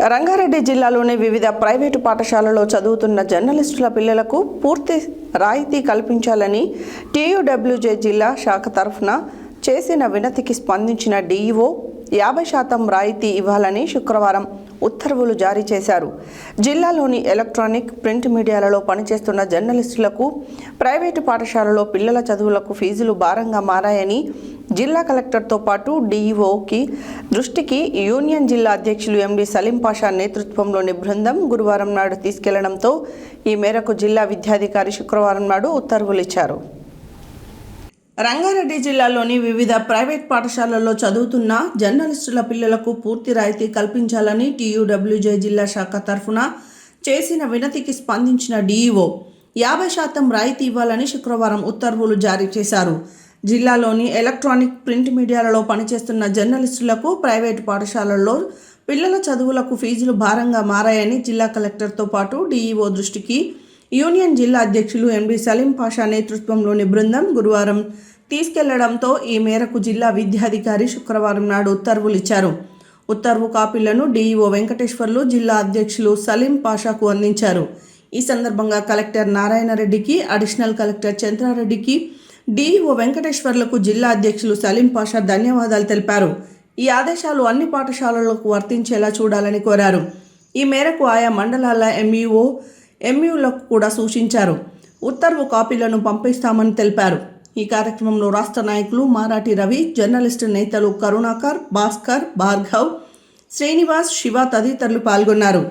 రంగారెడ్డి జిల్లాలోని వివిధ ప్రైవేటు పాఠశాలల్లో చదువుతున్న జర్నలిస్టుల పిల్లలకు పూర్తి రాయితీ కల్పించాలని టీయూడబ్ల్యూజే జిల్లా శాఖ తరఫున చేసిన వినతికి స్పందించిన డీఈఓ 50% రాయితీ ఇవ్వాలని శుక్రవారం ఉత్తర్వులు జారీ చేశారు. జిల్లాలోని ఎలక్ట్రానిక్, ప్రింట్ మీడియాలలో పనిచేస్తున్న జర్నలిస్టులకు ప్రైవేటు పాఠశాలలో పిల్లల చదువులకు ఫీజులు భారంగా మారాయని జిల్లా కలెక్టర్తో పాటు డీఈఓకి దృష్టికి యూనియన్ జిల్లా అధ్యక్షులు ఎండి సలీం పాషా నేతృత్వంలోని బృందం గురువారం నాడు తీసుకెళ్లడంతో ఈ మేరకు జిల్లా విద్యాధికారి శుక్రవారం నాడు ఉత్తర్వులు ఇచ్చారు. రంగారెడ్డి జిల్లాలోని వివిధ ప్రైవేట్ పాఠశాలల్లో చదువుతున్న జర్నలిస్టుల పిల్లలకు పూర్తి రాయితీ కల్పించాలని టీయూడబ్ల్యూజే జిల్లా శాఖ తరఫున చేసిన వినతికి స్పందించిన డీఈఓ 50% రాయితీ ఇవ్వాలని శుక్రవారం ఉత్తర్వులు జారీ చేశారు. జిల్లాలోని ఎలక్ట్రానిక్, ప్రింట్ మీడియాలలో పనిచేస్తున్న జర్నలిస్టులకు ప్రైవేటు పాఠశాలల్లో పిల్లల చదువులకు ఫీజులు భారంగా మారాయని జిల్లా కలెక్టర్తో పాటు డీఈఓ దృష్టికి యూనియన్ జిల్లా అధ్యక్షులు ఎండి సలీం పాషా నేతృత్వంలోని బృందం గురువారం తీసుకెళ్లడంతో ఈ మేరకు జిల్లా విద్యాధికారి శుక్రవారం నాడు ఉత్తర్వులు ఇచ్చారు. ఉత్తర్వు కాపీలను డీఈఓ వెంకటేశ్వర్లు జిల్లా అధ్యక్షులు సలీం పాషాకు అందించారు. ఈ సందర్భంగా కలెక్టర్ నారాయణరెడ్డికి, అడిషనల్ కలెక్టర్ చంద్రారెడ్డికి, డీఈఓ వెంకటేశ్వర్లకు జిల్లా అధ్యక్షులు సలీం పాషా ధన్యవాదాలు తెలిపారు. ఈ ఆదేశాలు అన్ని పాఠశాలలకు వర్తించేలా చూడాలని కోరారు. ఈ మేరకు ఆయా మండలాల ఎంఈఓలకు కూడా సూచించారు. ఉత్తర్వు కాపీలను పంపిస్తామని తెలిపారు. ఈ కార్యక్రమంలో రాష్ట్ర నాయకులు మారాటి రవి, జర్నలిస్టు నేతలు కరుణాకర్, భాస్కర్, భార్గవ్, శ్రీనివాస్, శివ తదితరులు పాల్గొన్నారు.